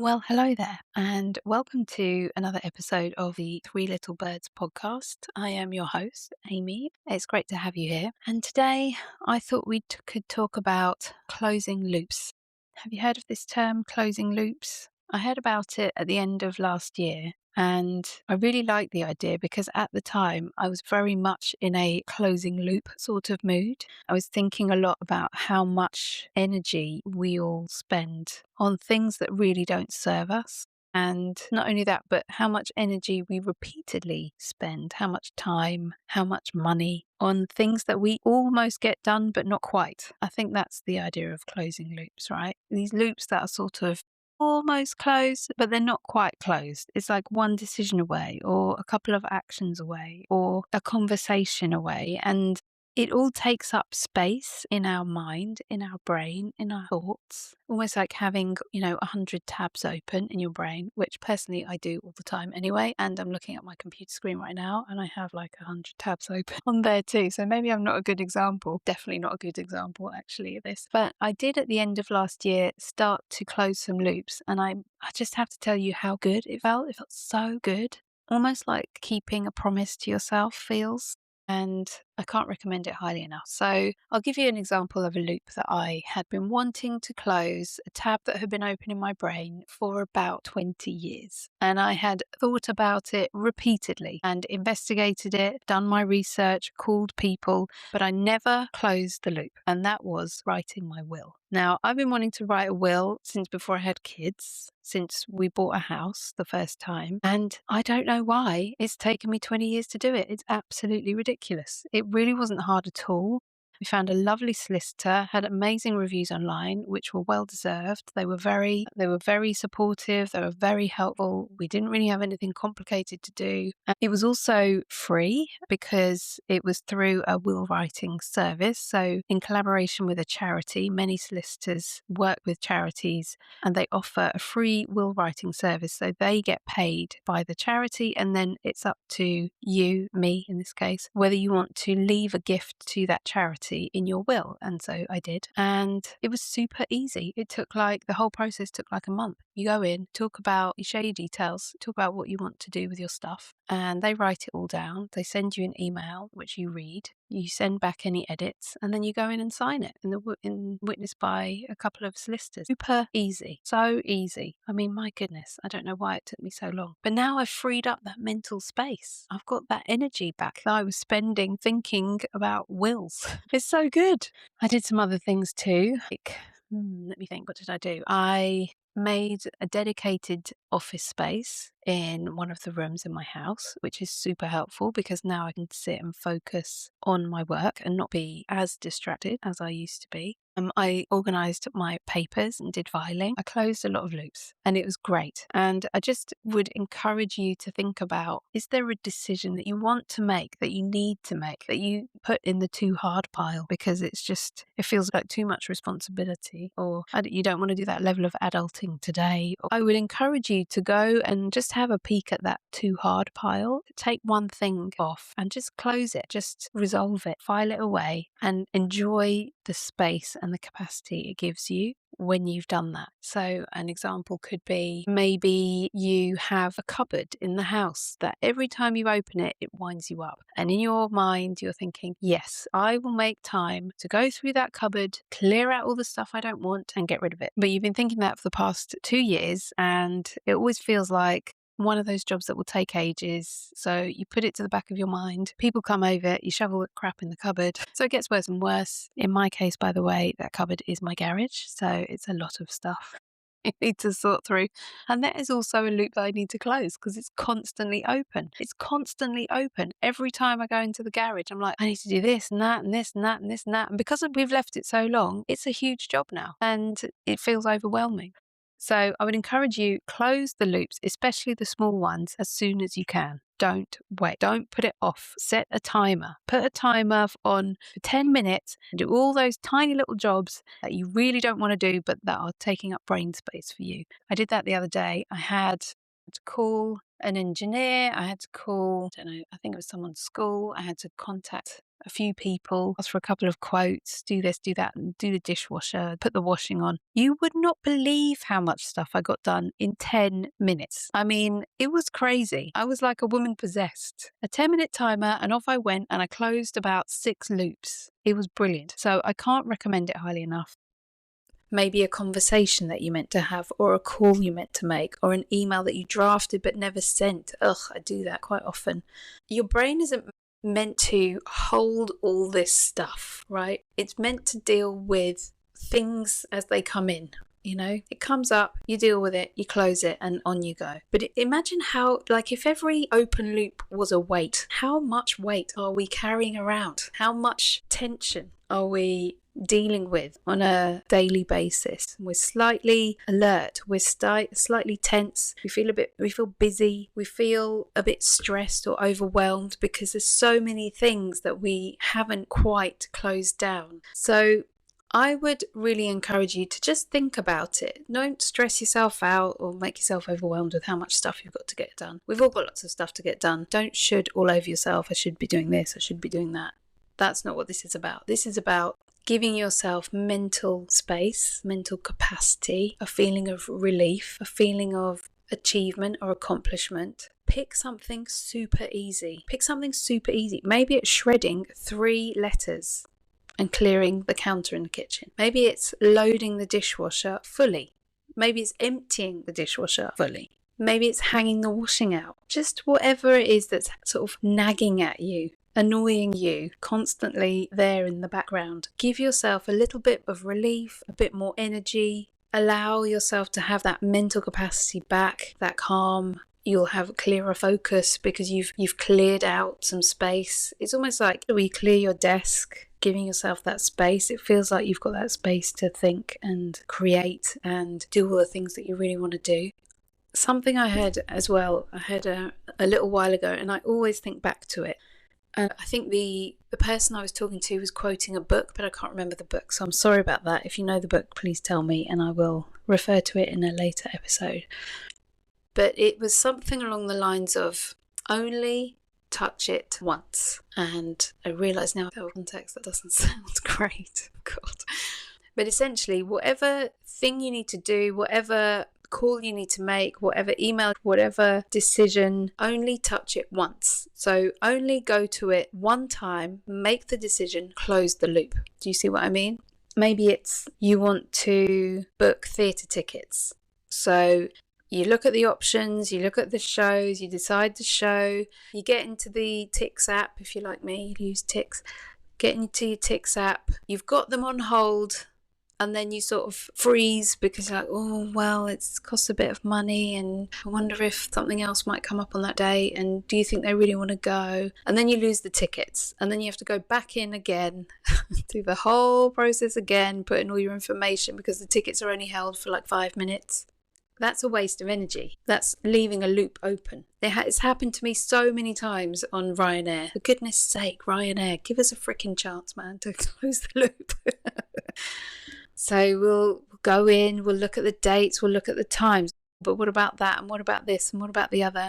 Well, hello there, and welcome to another episode of the Three Little Birds podcast. I am your host, Amy. It's great to have you here. And today I thought we could talk about closing loops. Have you heard of this term, closing loops? I heard about it at the end of last year. And I really liked the idea because at the time I was very much in a closing loop sort of mood. I was thinking a lot about how much energy we all spend on things that really don't serve us. And not only that, but how much energy we repeatedly spend, how much time, how much money on things that we almost get done, but not quite. I think that's the idea of closing loops, right? These loops that are sort of almost closed, but they're not quite closed. It's like one decision away, or a couple of actions away, or a conversation away. And it all takes up space in our mind, in our brain, in our thoughts, almost like having, 100 tabs open in your brain, which personally I do all the time anyway. And I'm looking at my computer screen right now and I have like 100 tabs open on there too. So maybe I'm not a good example, definitely not a good example actually of this. But I did at the end of last year start to close some loops, and I just have to tell you how good it felt. It felt so good. Almost like keeping a promise to yourself feels. And I can't recommend it highly enough. So I'll give you an example of a loop that I had been wanting to close, a tab that had been open in my brain for about 20 years. And I had thought about it repeatedly and investigated it, done my research, called people, but I never closed the loop. And that was writing my will. Now, I've been wanting to write a will since before I had kids, since we bought a house the first time. And I don't know why it's taken me 20 years to do it. It's absolutely ridiculous. It really wasn't hard at all. We found a lovely solicitor, had amazing reviews online, which were well deserved. They were very supportive. They were very helpful. We didn't really have anything complicated to do. And it was also free because it was through a will writing service. So in collaboration with a charity, many solicitors work with charities and they offer a free will writing service. So they get paid by the charity, and then it's up to you, me in this case, whether you want to leave a gift to that charity in your will. And so I did. And it was super easy. The whole process took like a month. You go in, you share your details, talk about what you want to do with your stuff, and they write it all down. They send you an email, which you read. You send back any edits, and then you go in and sign it witnessed by a couple of solicitors. Super easy. So easy. I mean, my goodness, I don't know why it took me so long. But now I've freed up that mental space. I've got that energy back that I was spending thinking about wills. It's so good. I did some other things too. Let me think, what did I do? I made a dedicated office space in one of the rooms in my house, which is super helpful because now I can sit and focus on my work and not be as distracted as I used to be. I organised my papers and did filing. I closed a lot of loops and it was great. And I just would encourage you to think about, is there a decision that you want to make, that you need to make, that you put in the too hard pile because it feels like too much responsibility, or you don't want to do that level of adulting today? I would encourage you to go and just have a peek at that too hard pile. Take one thing off and just close it, just resolve it, file it away, and enjoy the space and the capacity it gives you when you've done that. So an example could be, maybe you have a cupboard in the house that every time you open it, it winds you up. And in your mind, you're thinking, yes, I will make time to go through that cupboard, clear out all the stuff I don't want and get rid of it. But you've been thinking that for the past 2 years, and it always feels like one of those jobs that will take ages. So you put it to the back of your mind. People come over, you shovel the crap in the cupboard. So it gets worse and worse. In my case, by the way, that cupboard is my garage. So it's a lot of stuff I need to sort through. And that is also a loop that I need to close because it's constantly open. It's constantly open. Every time I go into the garage, I'm like, I need to do this and that and this and that and this and that. And because we've left it so long, it's a huge job now and it feels overwhelming. So I would encourage you, close the loops, especially the small ones, as soon as you can. Don't wait. Don't put it off. Set a timer. Put a timer on for 10 minutes and do all those tiny little jobs that you really don't want to do, but that are taking up brain space for you. I did that the other day. I had to call an engineer. I had to call, I don't know, I think it was someone's school. I had to contact a few people, ask for a couple of quotes, do this, do that, and do the dishwasher, put the washing on. You would not believe how much stuff I got done in 10 minutes. I mean, it was crazy. I was like a woman possessed. A 10-minute timer, and off I went, and I closed about 6 loops. It was brilliant. So I can't recommend it highly enough. Maybe a conversation that you meant to have, or a call you meant to make, or an email that you drafted but never sent. Ugh, I do that quite often. Your brain isn't meant to hold all this stuff, right? It's meant to deal with things as they come in. You know, it comes up, you deal with it, you close it, and on you go. But imagine how, like, if every open loop was a weight, how much weight are we carrying around? How much tension are we dealing with on a daily basis? We're slightly alert, we're slightly tense, we feel busy, we feel a bit stressed or overwhelmed because there's so many things that we haven't quite closed down. So I would really encourage you to just think about it. Don't stress yourself out or make yourself overwhelmed with how much stuff you've got to get done. We've all got lots of stuff to get done. Don't should all over yourself. I should be doing this, I should be doing that. That's not what this is about. This is about giving yourself mental space, mental capacity, a feeling of relief, a feeling of achievement or accomplishment. Pick something super easy. Maybe it's shredding 3 letters and clearing the counter in the kitchen. Maybe it's loading the dishwasher fully. Maybe it's emptying the dishwasher fully. Maybe it's hanging the washing out. Just whatever it is that's sort of nagging at you, annoying you, constantly there in the background. Give yourself a little bit of relief, a bit more energy. Allow yourself to have that mental capacity back, that calm. You'll have a clearer focus because you've cleared out some space. It's almost like when you clear your desk, giving yourself that space. It feels like you've got that space to think and create and do all the things that you really want to do. Something I heard as well, a little while ago, and I always think back to it. And I think the person I was talking to was quoting a book, but I can't remember the book, so I'm sorry about that. If you know the book, please tell me and I will refer to it in a later episode. But it was something along the lines of only touch it once. And I realise now, in context, that doesn't sound great. God. But essentially, whatever thing you need to do, whatever call you need to make, whatever email, whatever decision, only touch it once. So only go to it one time, make the decision, close the loop. Do you see what I mean? Maybe it's you want to book theatre tickets. So you look at the options, you look at the shows, you decide the show, you get into the Tix app. If you're like me, you use Tix. Get into your Tix app, you've got them on hold, and then you sort of freeze because you're like, oh, well, it costs a bit of money and I wonder if something else might come up on that day, and do you think they really want to go? And then you lose the tickets, and then you have to go back in again, do the whole process again, put in all your information because the tickets are only held for like 5 minutes. That's a waste of energy. That's leaving a loop open. It's happened to me so many times on Ryanair. For goodness sake, Ryanair, give us a freaking chance, man, to close the loop. So we'll go in, we'll look at the dates, we'll look at the times. But what about that? And what about this? And what about the other?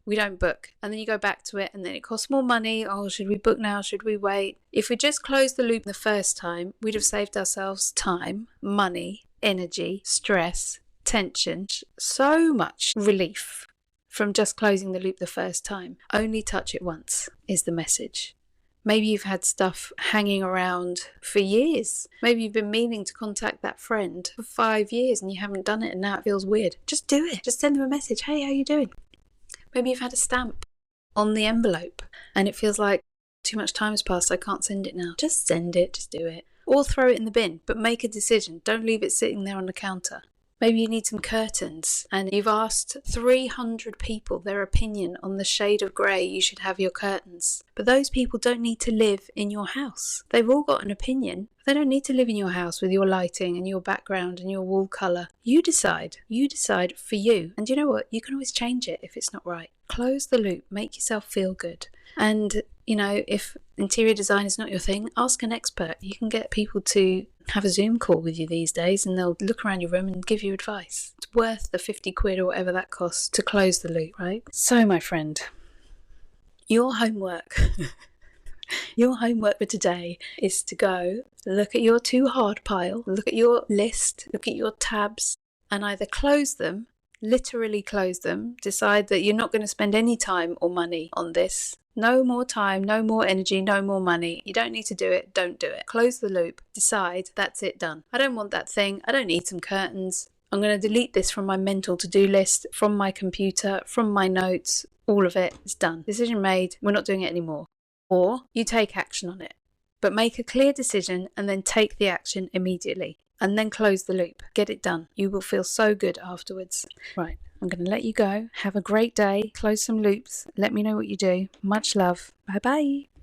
We don't book. And then you go back to it and then it costs more money. Oh, should we book now? Should we wait? If we just closed the loop the first time, we'd have saved ourselves time, money, energy, stress, tension, so much relief from just closing the loop the first time. Only touch it once is the message. Maybe you've had stuff hanging around for years. Maybe you've been meaning to contact that friend for 5 years and you haven't done it and now it feels weird. Just do it. Just send them a message. Hey, how you doing? Maybe you've had a stamp on the envelope and it feels like too much time has passed. I can't send it now. Just send it. Just do it. Or throw it in the bin, but make a decision. Don't leave it sitting there on the counter. Maybe you need some curtains and you've asked 300 people their opinion on the shade of grey you should have your curtains. But those people don't need to live in your house. They've all got an opinion. They don't need to live in your house with your lighting and your background and your wall colour. You decide. You decide for you. And you know what? You can always change it if it's not right. Close the loop. Make yourself feel good. And, you know, if interior design is not your thing, ask an expert. You can get people to have a Zoom call with you these days and they'll look around your room and give you advice. It's worth the 50 quid or whatever that costs to close the loop, right? So, my friend, your homework Your homework for today is to go look at your too hard pile, look at your list, look at your tabs, and either close them, literally close them, decide that you're not going to spend any time or money on this. No more time, no more energy, no more money. You don't need to do it, don't do it. Close the loop, decide, that's it, done. I don't want that thing, I don't need some curtains. I'm going to delete this from my mental to-do list, from my computer, from my notes, all of it. It's done. Decision made, we're not doing it anymore. Or you take action on it, but make a clear decision and then take the action immediately. And then close the loop. Get it done. You will feel so good afterwards. Right, I'm going to let you go. Have a great day. Close some loops. Let me know what you do. Much love. Bye bye.